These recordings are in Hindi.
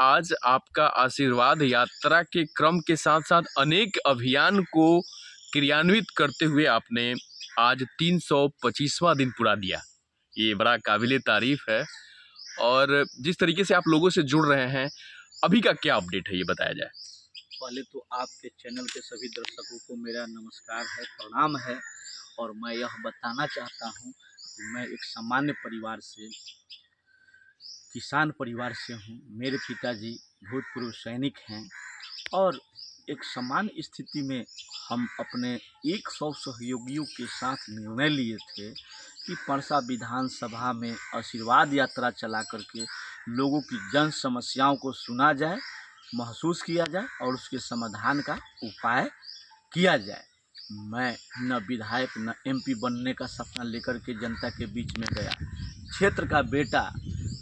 आज आपका आशीर्वाद यात्रा के क्रम के साथ-साथ अनेक अभियान को क्रियान्वित करते हुए आपने आज 325वां दिन पूरा दिया। ये बड़ा काबिल-ए-तारीफ़ है और जिस तरीके से आप लोगों से जुड़ रहे हैं, अभी का क्या अपडेट है ये बताया जाए? पहले तो आपके चैनल के सभी दर्शकों को मेरा नमस्कार है, प्रणाम है। और मैं यह बताना चाहता हूँ कि मैं एक सामान्य परिवार से, किसान परिवार से हूँ। मेरे पिताजी भूतपूर्व सैनिक हैं और एक सामान्य स्थिति में हम अपने 100 सहयोगियों के साथ निर्णय लिए थे कि परसा विधानसभा में आशीर्वाद यात्रा चला करके लोगों की जन समस्याओं को सुना जाए, महसूस किया जाए और उसके समाधान का उपाय किया जाए। मैं न विधायक न एमपी बनने का सपना लेकर के जनता के बीच में गया। क्षेत्र का बेटा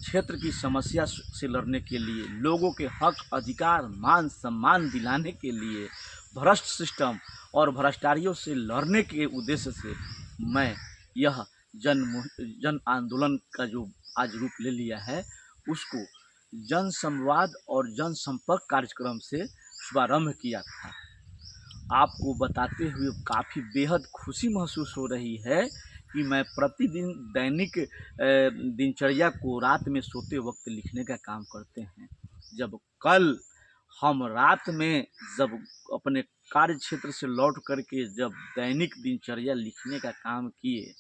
क्षेत्र की समस्या से लड़ने के लिए, लोगों के हक अधिकार मान सम्मान दिलाने के लिए, भ्रष्ट सिस्टम और भ्रष्टाचारियों से लड़ने के उद्देश्य से मैं यह जन आंदोलन का जो आज रूप ले लिया है, उसको जन संवाद और जन संपर्क कार्यक्रम से शुभारंभ किया था। आपको बताते हुए काफ़ी बेहद खुशी महसूस हो रही है कि मैं प्रतिदिन दैनिक दिनचर्या को रात में सोते वक्त लिखने का काम करते हैं। जब कल हम रात में जब अपने कार्य क्षेत्र से लौट करके जब दैनिक दिनचर्या लिखने का काम किए,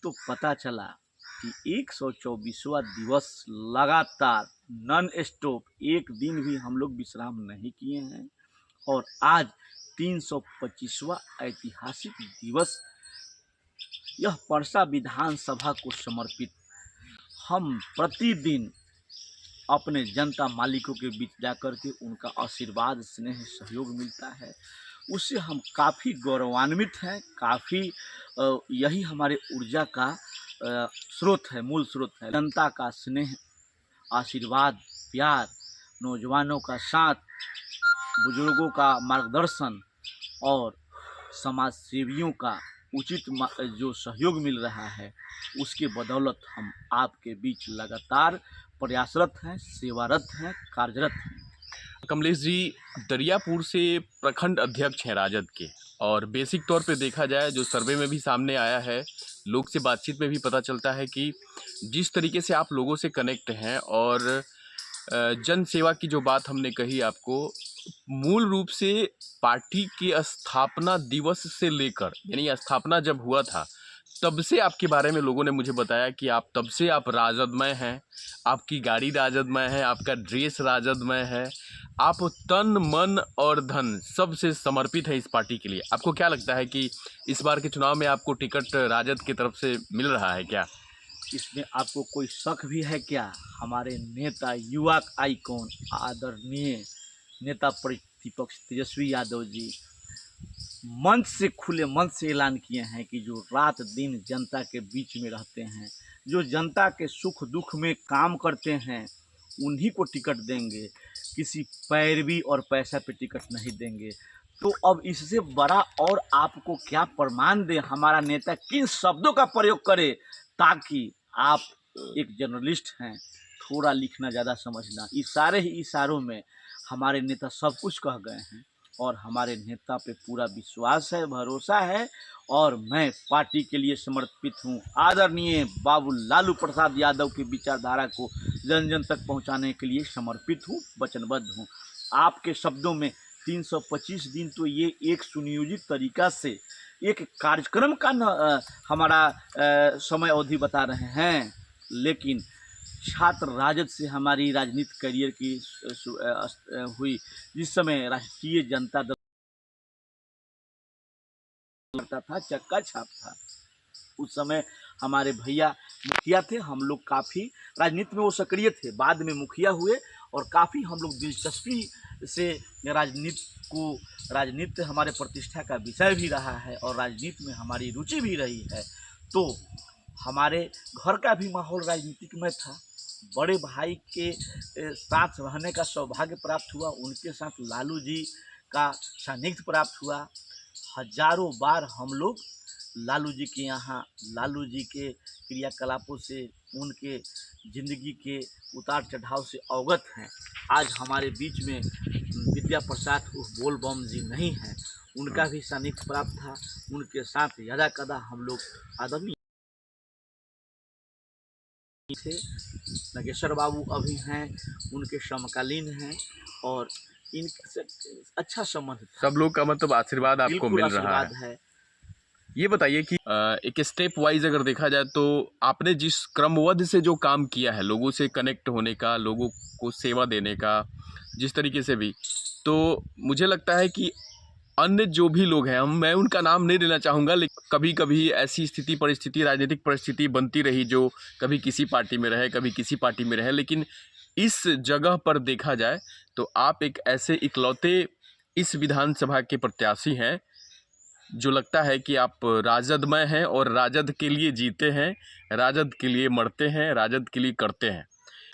तो पता चला कि 124वां दिवस लगातार नॉन स्टॉप एक दिन भी हम लोग विश्राम नहीं किए हैं और आज 325वां ऐतिहासिक दिवस यह परसा विधानसभा को समर्पित। हम प्रतिदिन अपने जनता मालिकों के बीच जाकर के उनका आशीर्वाद, स्नेह, सहयोग मिलता है, उससे हम काफ़ी गौरवान्वित हैं। काफ़ी यही हमारे ऊर्जा का स्रोत है, मूल स्रोत है। जनता का स्नेह, आशीर्वाद, प्यार, नौजवानों का साथ, बुजुर्गों का मार्गदर्शन और समाज सेवियों का उचित जो सहयोग मिल रहा है, उसके बदौलत हम आपके बीच लगातार प्रयासरत हैं, सेवारत हैं, कार्यरत हैं। कमलेश जी, दरियापुर से प्रखंड अध्यक्ष हैं राजद के और बेसिक तौर पे देखा जाए जो सर्वे में भी सामने आया है, लोग से बातचीत में भी पता चलता है कि जिस तरीके से आप लोगों से कनेक्ट हैं और जन सेवा की जो बात हमने कही आपको, मूल रूप से पार्टी की स्थापना दिवस से लेकर यानी स्थापना जब हुआ था तब से आपके बारे में लोगों ने मुझे बताया कि तब से आप राजदमय हैं, आपकी गाड़ी राजदमय है, आपका ड्रेस राजदमय है, आप तन मन और धन सबसे समर्पित है इस पार्टी के लिए। आपको क्या लगता है कि इस बार के चुनाव में आपको टिकट राजद की तरफ से मिल रहा है क्या? इसमें आपको कोई शक भी है क्या? हमारे नेता, युवा आइकॉन, आदरणीय नेता प्रतिपक्ष तेजस्वी यादव जी मंच से, खुले मंच से ऐलान किए हैं कि जो रात दिन जनता के बीच में रहते हैं, जो जनता के सुख दुख में काम करते हैं, उन्हीं को टिकट देंगे, किसी पैरवी और पैसा पे टिकट नहीं देंगे। तो अब इससे बड़ा और आपको क्या प्रमाण दें, हमारा नेता किन शब्दों का प्रयोग करे ताकि आप एक जर्नलिस्ट हैं, थोड़ा लिखना ज़्यादा समझना, इशारे ही इशारों में हमारे नेता सब कुछ कह गए हैं और हमारे नेता पे पूरा विश्वास है, भरोसा है और मैं पार्टी के लिए समर्पित हूँ। आदरणीय बाबू लालू प्रसाद यादव की विचारधारा को जन जन तक पहुँचाने के लिए समर्पित हूँ, वचनबद्ध हूँ। आपके शब्दों में 325 दिन तो ये एक सुनियोजित तरीका से एक कार्यक्रम का हमारा समय अवधि बता रहे हैं, लेकिन छात्र राजद से हमारी राजनीतिक करियर की हुई। जिस समय राष्ट्रीय जनता दल करता था, चक्का छाप था, उस समय हमारे भैया मुखिया थे। हम लोग काफ़ी राजनीति में वो सक्रिय थे, बाद में मुखिया हुए और काफ़ी हम लोग दिलचस्पी से राजनीति हमारे प्रतिष्ठा का विषय भी रहा है और राजनीति में हमारी रुचि भी रही है। तो हमारे घर का भी माहौल राजनीतिक में था। बड़े भाई के साथ रहने का सौभाग्य प्राप्त हुआ, उनके साथ लालू जी का सानिध्य प्राप्त हुआ। हजारों बार हम लोग लालू जी के यहाँ, लालू जी के क्रियाकलापों से उनके ज़िंदगी के उतार चढ़ाव से अवगत हैं। आज हमारे बीच में विद्या प्रसाद उर्फ बोल बम जी नहीं हैं, उनका भी सानिध्य प्राप्त था। उनके साथ यदा कदा हम लोग आदरणीय थे। नागेश्वर बाबू अभी हैं, उनके समकालीन हैं और इनसे अच्छा संबंध था। सब लोग का मतलब आशीर्वाद आपको बिल्कुल मिल रहा है। आशीर्वाद है। ये बताइए कि एक स्टेप वाइज अगर देखा जाए तो आपने जिस क्रमबद्ध से जो काम किया है, लोगों से कनेक्ट होने का, लोगों को सेवा देने का, जिस तरीके से भी, तो मुझे लगता है कि अन्य जो भी लोग हैं, मैं उनका नाम नहीं लेना चाहूँगा, लेकिन कभी कभी ऐसी स्थिति परिस्थिति राजनीतिक परिस्थिति बनती रही जो कभी किसी पार्टी में रहे, कभी किसी पार्टी में रहे, लेकिन इस जगह पर देखा जाए तो आप एक ऐसे इकलौते इस विधानसभा के प्रत्याशी हैं जो लगता है कि आप राजदमय हैं और राजद के लिए जीते हैं, राजद के लिए मरते हैं, राजद के लिए करते हैं।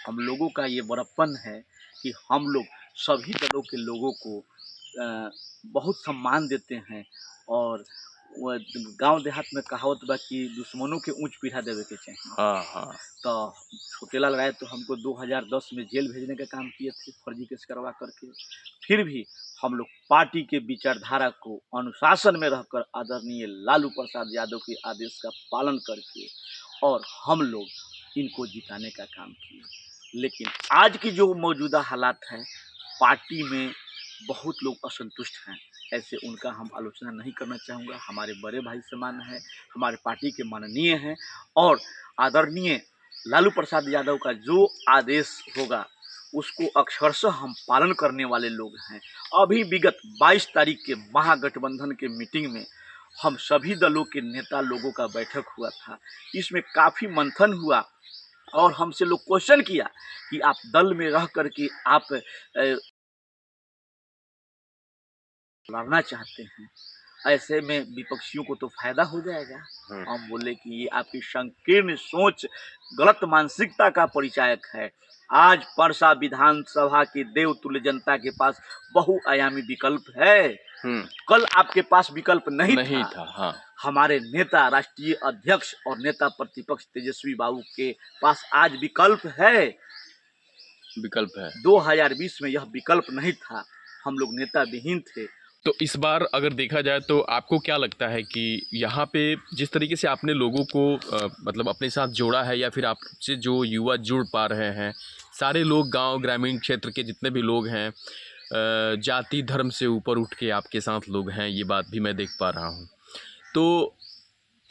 हम लोगों का ये बड़प्पन है कि हम लोग सभी दलों के लोगों को बहुत सम्मान देते हैं और गांव देहात में कहावत बा कि दुश्मनों के ऊंच पीढ़ा देवे के चाहिए। हाँ हाँ। तो छोटेलाल राय तो हमको 2010 में जेल भेजने का काम किए थे, फर्जी केस करवा करके। फिर भी हम लोग पार्टी के विचारधारा को अनुशासन में रहकर आदरणीय लालू प्रसाद यादव के आदेश का पालन करके और हम लोग इनको जिताने का काम किए। लेकिन आज की जो मौजूदा हालात है, पार्टी में बहुत लोग असंतुष्ट हैं। ऐसे उनका हम आलोचना नहीं करना चाहूँगा। हमारे बड़े भाई समान हैं, हमारे पार्टी के माननीय हैं और आदरणीय लालू प्रसाद यादव का जो आदेश होगा उसको अक्षरशः हम पालन करने वाले लोग हैं। अभी विगत 22 तारीख के महागठबंधन के मीटिंग में हम सभी दलों के नेता लोगों का बैठक हुआ था। इसमें काफ़ी मंथन हुआ और हमसे लोग क्वेश्चन किया कि आप दल में रह करके आप लड़ना चाहते हैं, ऐसे में विपक्षियों को तो फायदा हो जाएगा। हम बोले कि ये आपकी संकीर्ण सोच, गलत मानसिकता का परिचायक है। आज परसा विधानसभा की देवतुल्य जनता के पास बहुआयामी विकल्प है। कल आपके पास विकल्प नहीं था। हाँ। हमारे नेता, राष्ट्रीय अध्यक्ष और नेता प्रतिपक्ष तेजस्वी बाबू के पास आज विकल्प है। 2020 में यह विकल्प नहीं था, हम लोग नेता विहीन थे। तो इस बार अगर देखा जाए तो आपको क्या लगता है कि यहाँ पे जिस तरीके से आपने लोगों को मतलब अपने साथ जोड़ा है, या फिर आपसे जो युवा जुड़ पा रहे हैं, सारे लोग गांव ग्रामीण क्षेत्र के जितने भी लोग हैं, जाति धर्म से ऊपर उठ के आपके साथ लोग हैं, ये बात भी मैं देख पा रहा हूँ। तो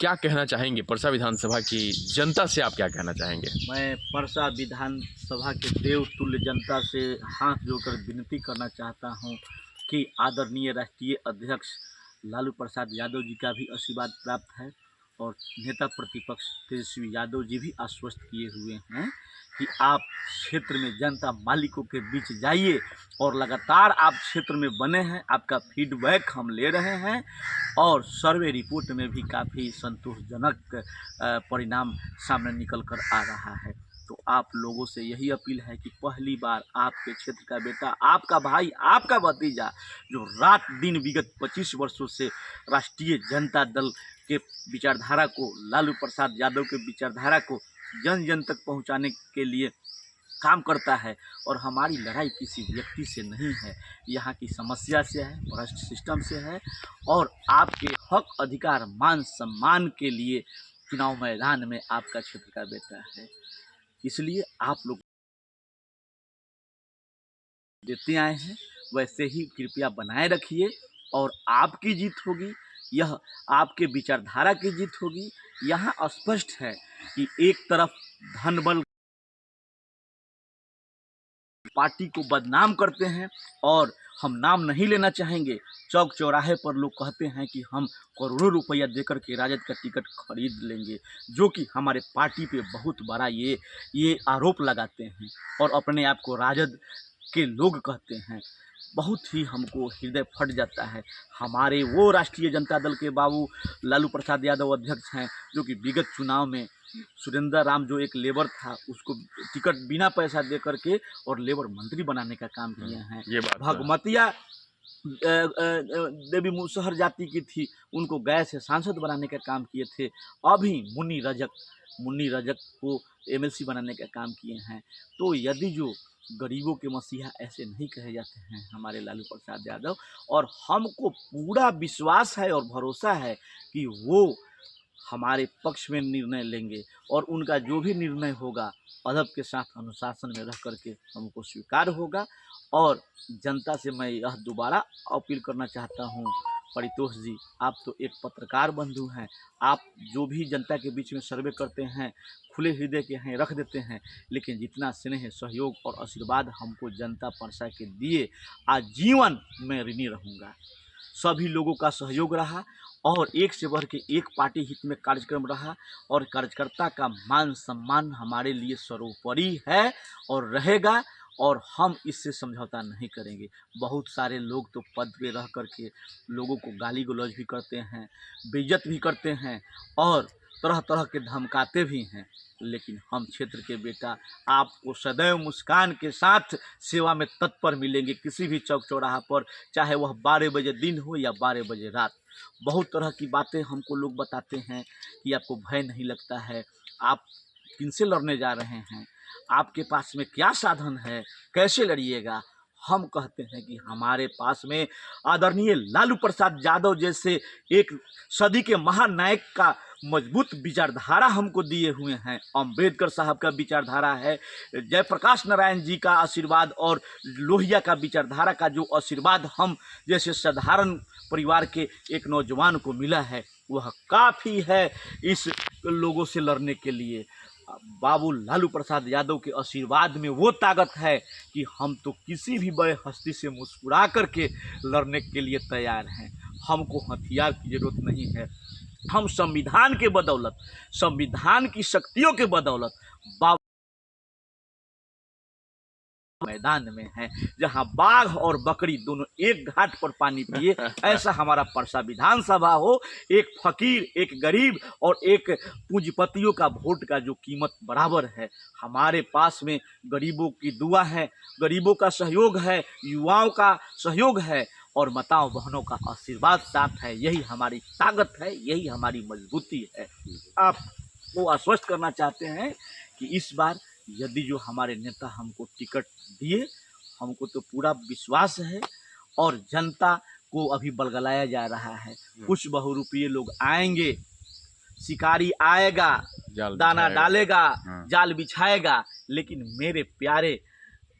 क्या कहना चाहेंगे परसा विधानसभा की जनता से, आप क्या कहना चाहेंगे? मैं परसा विधानसभा के देवतुल्य जनता से हाथ जोड़कर विनती करना चाहता हूँ कि आदरणीय राष्ट्रीय अध्यक्ष लालू प्रसाद यादव जी का भी आशीर्वाद प्राप्त है और नेता प्रतिपक्ष तेजस्वी यादव जी भी आश्वस्त किए हुए हैं कि आप क्षेत्र में जनता मालिकों के बीच जाइए और लगातार आप क्षेत्र में बने हैं। आपका फीडबैक हम ले रहे हैं और सर्वे रिपोर्ट में भी काफ़ी संतोषजनक परिणाम सामने निकल कर आ रहा है। तो आप लोगों से यही अपील है कि पहली बार आपके क्षेत्र का बेटा, आपका भाई, आपका भतीजा, जो रात दिन विगत 25 वर्षों से राष्ट्रीय जनता दल के विचारधारा को, लालू प्रसाद यादव के विचारधारा को जन जन तक पहुंचाने के लिए काम करता है। और हमारी लड़ाई किसी व्यक्ति से नहीं है, यहाँ की समस्या से है, भ्रष्ट सिस्टम से है और आपके हक अधिकार मान सम्मान के लिए चुनाव मैदान में आपका क्षेत्र का बेटा है। इसलिए आप लोग देते आए हैं, वैसे ही कृपया बनाए रखिए और आपकी जीत होगी। यह आपके विचारधारा की जीत होगी। यहाँ स्पष्ट है कि एक तरफ धन बल पार्टी को बदनाम करते हैं और हम नाम नहीं लेना चाहेंगे। चौक चौराहे पर लोग कहते हैं कि हम करोड़ों रुपया देकर के राजद का टिकट खरीद लेंगे, जो कि हमारे पार्टी पे बहुत बड़ा ये आरोप लगाते हैं और अपने आप को राजद के लोग कहते हैं। बहुत ही हमको हृदय फट जाता है। हमारे वो राष्ट्रीय जनता दल के बाबू लालू प्रसाद यादव अध्यक्ष हैं, जो कि विगत चुनाव में सुरेंद्र राम जो एक लेबर था उसको टिकट बिना पैसा दे करके और लेबर मंत्री बनाने का काम किए हैं। ये बात भगमतिया देवी मुसहर जाति की थी, उनको गया से सांसद बनाने का काम किए थे। अभी मुन्नी रजक को एमएलसी बनाने का काम किए हैं। तो यदि जो गरीबों के मसीहा ऐसे नहीं कहे जाते हैं हमारे लालू प्रसाद यादव, और हमको पूरा विश्वास है और भरोसा है कि वो हमारे पक्ष में निर्णय लेंगे और उनका जो भी निर्णय होगा अदब के साथ अनुशासन में रह करके हमको स्वीकार होगा। और जनता से मैं यह दोबारा अपील करना चाहता हूँ, परितोष जी, आप तो एक पत्रकार बंधु हैं, आप जो भी जनता के बीच में सर्वे करते हैं खुले हृदय के हैं, रख देते हैं, लेकिन जितना स्नेह, सहयोग और आशीर्वाद हमको जनता परसा के दिए, आजीवन मैं ऋणी रहूँगा। सभी लोगों का सहयोग रहा और एक से बढ़ के एक पार्टी हित में कार्यक्रम रहा, और कार्यकर्ता का मान सम्मान हमारे लिए सर्वोपरि है और रहेगा, और हम इससे समझौता नहीं करेंगे। बहुत सारे लोग तो पद पे रह करके लोगों को गाली गलौज भी करते हैं, बेइज्जत भी करते हैं और तरह तरह के धमकाते भी हैं, लेकिन हम क्षेत्र के बेटा आपको सदैव मुस्कान के साथ सेवा में तत्पर मिलेंगे, किसी भी चौक चौराहा पर, चाहे वह 12 बजे दिन हो या 12 बजे रात। बहुत तरह की बातें हमको लोग बताते हैं कि आपको भय नहीं लगता है, आप किनसे लड़ने जा रहे हैं, आपके पास में क्या साधन है, कैसे लड़िएगा। हम कहते हैं कि हमारे पास में आदरणीय लालू प्रसाद यादव जैसे एक सदी के महानायक का मजबूत विचारधारा हमको दिए हुए हैं। अम्बेडकर साहब का विचारधारा है, जयप्रकाश नारायण जी का आशीर्वाद और लोहिया का विचारधारा का जो आशीर्वाद हम जैसे साधारण परिवार के एक नौजवान को मिला है, वह काफ़ी है इस लोगों से लड़ने के लिए। बाबू लालू प्रसाद यादव के आशीर्वाद में वो ताकत है कि हम तो किसी भी बड़े हस्ती से मुस्कुरा करके लड़ने के लिए तैयार हैं। हमको हथियार की ज़रूरत नहीं है। हम संविधान के बदौलत, संविधान की शक्तियों के बदौलत बाबू मैदान में है, जहां बाघ और बकरी दोनों एक घाट पर पानी पिए, ऐसा हमारा परसा विधानसभा हो। एक फकीर, एक गरीब और एक पूंजीपतियों का वोट का जो कीमत बराबर है। हमारे पास में गरीबों की दुआ है, गरीबों का सहयोग है, युवाओं का सहयोग है और माताओं बहनों का आशीर्वाद साथ है। यही हमारी ताकत है, यही हमारी मजबूती है। आपको आश्वस्त करना चाहते हैं कि इस बार यदि जो हमारे नेता हमको टिकट दिए, हमको तो पूरा विश्वास है, और जनता को अभी बलगलाया जा रहा है। कुछ बहुरूपीय लोग आएंगे, शिकारी आएगा, दाना डालेगा, जाल बिछाएगा, लेकिन मेरे प्यारे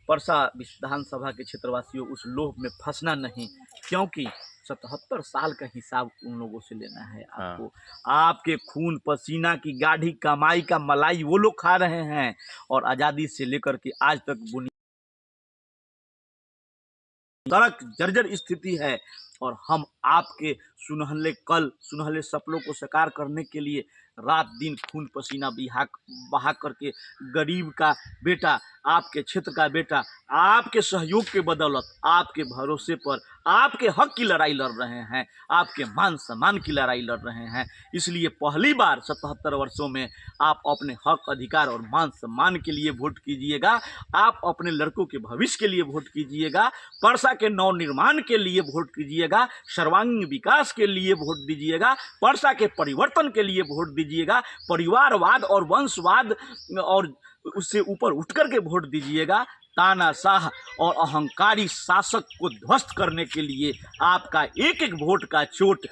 परसा विधानसभा के क्षेत्रवासियों, उस लोभ में फंसना नहीं, क्योंकि 77 साल का हिसाब उन लोगों से लेना है आपको। आपके खून पसीना की गाढ़ी कमाई का मलाई वो लोग खा रहे हैं, और आज़ादी से लेकर के आज तक सड़क जर्जर स्थिति है, और हम आपके सुनहले सपनों को साकार करने के लिए रात दिन खून पसीना बहा करके गरीब का बेटा, आपके क्षेत्र का बेटा, आपके सहयोग के बदौलत, आपके भरोसे पर आपके हक की लड़ाई लड़ रहे हैं, आपके मान सम्मान की लड़ाई लड़ रहे हैं। इसलिए पहली बार 77 वर्षों में आप अपने हक, अधिकार और मान सम्मान के लिए वोट कीजिएगा। आप अपने लड़कों के भविष्य के लिए वोट कीजिएगा, परसा के नवनिर्माण के लिए वोट कीजिएगा, सर्वांगीण विकास के लिए वोट दीजिएगा, परसा के परिवर्तन के लिए वोट दीजिएगा, परिवारवाद और वंशवाद और उससे ऊपर उठकर के वोट दीजिएगा। तानाशाह और अहंकारी शासक को ध्वस्त करने के लिए आपका एक एक वोट का चोट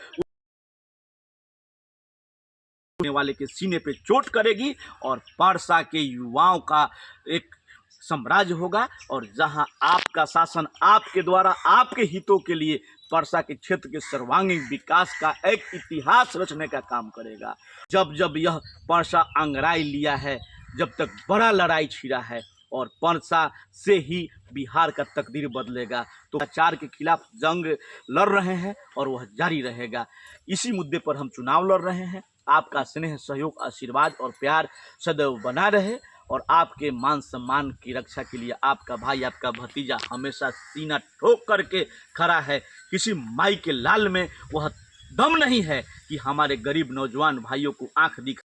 वाले के सीने पे चोट करेगी, और परसा के युवाओं का एक साम्राज्य होगा, और जहां आपका शासन आपके द्वारा आपके हितों के लिए परसा के क्षेत्र के सर्वांगीण विकास का एक इतिहास रचने का काम करेगा। जब जब यह परसा अंगड़ाई लिया है, जब तक बड़ा लड़ाई छिड़ा है, और परसा से ही बिहार का तकदीर बदलेगा। तो भ्रष्टाचार के खिलाफ जंग लड़ रहे हैं और वह जारी रहेगा। इसी मुद्दे पर हम चुनाव लड़ रहे हैं। आपका स्नेह, सहयोग, आशीर्वाद और प्यार सदैव बना रहे, और आपके मान सम्मान की रक्षा के लिए आपका भाई, आपका भतीजा हमेशा सीना ठोक करके खड़ा है। किसी माई के लाल में वह दम नहीं है कि हमारे गरीब नौजवान भाइयों को आंख दिखा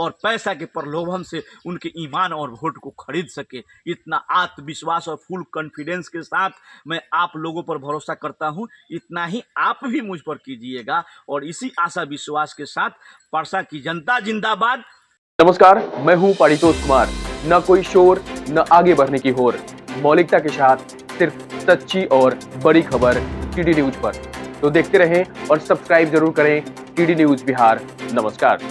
और पैसा के प्रलोभन से उनके ईमान और वोट को खरीद सके। इतना आत्मविश्वास और फुल कॉन्फिडेंस के साथ मैं आप लोगों पर भरोसा करता हूं। इतना ही आप भी मुझ पर कीजिएगा और इसी आशा विश्वास के साथ परसा की जनता जिंदाबाद। नमस्कार, मैं हूं पारितोष कुमार। न कोई शोर, न आगे बढ़ने की होर, मौलिकता के साथ सिर्फ सच्ची और बड़ी खबर टीडी न्यूज पर। तो देखते रहें और सब्सक्राइब जरूर करें टीडी न्यूज बिहार। नमस्कार।